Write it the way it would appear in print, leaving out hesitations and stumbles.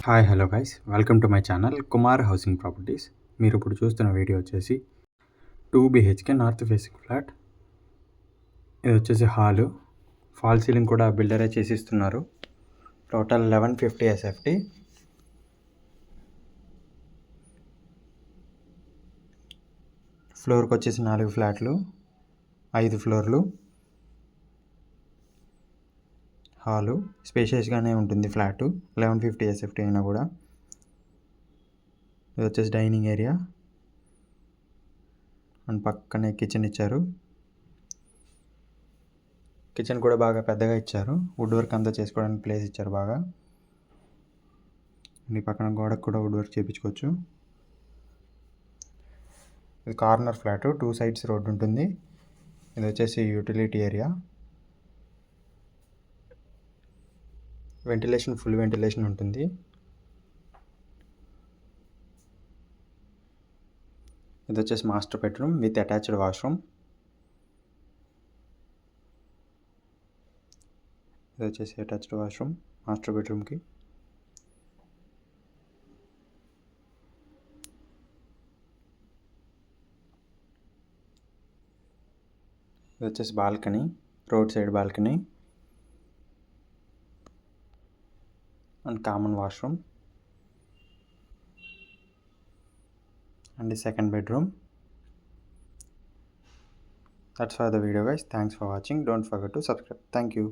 Hi hello guys, welcome to my channel Kumar housing properties. మీరు ఇప్పుడు చూస్తున్న వీడియో వచ్చేసి 2 BHK నార్త్ ఫేసింగ్ ఫ్లాట్. ఇది వచ్చేసి హాలు, ఫాల్ సీలింగ్ కూడా బిల్డరే చేసిస్తున్నారు. Total 1150 SFT. ఫ్లోర్కి వచ్చేసి 4 ఫ్లాట్లు, 5 ఫ్లోర్లు. హాలు స్పేషియస్గానే ఉంటుంది. ఫ్లాటు 1150 SFT అయినా కూడా. ఇది వచ్చేసి డైనింగ్ ఏరియా అండ్ పక్కనే కిచెన్ ఇచ్చారు. కిచెన్ కూడా బాగా పెద్దగా ఇచ్చారు. వుడ్ వర్క్ అంతా చేసుకోవడానికి ప్లేస్ ఇచ్చారు బాగా. ఈ పక్కన గోడకు కూడా వుడ్ వర్క్ చేయించుకోవచ్చు. ఇది కార్నర్ ఫ్లాట్, 2 సైడ్స్ రోడ్ ఉంటుంది. ఇది వచ్చేసి utility area. Ventilation full ventilation ఉంటుంది. ఇది వచ్చేసి master bedroom with attached washroom. ఇది వచ్చేసి అటాచ్డ్ వాష్రూమ్ మాస్టర్ బెడ్రూమ్కి. ఇది వచ్చేసి balcony, road side balcony and common washroom and the second bedroom. That's for the video guys. Thanks for watching. Don't forget to subscribe. Thank you.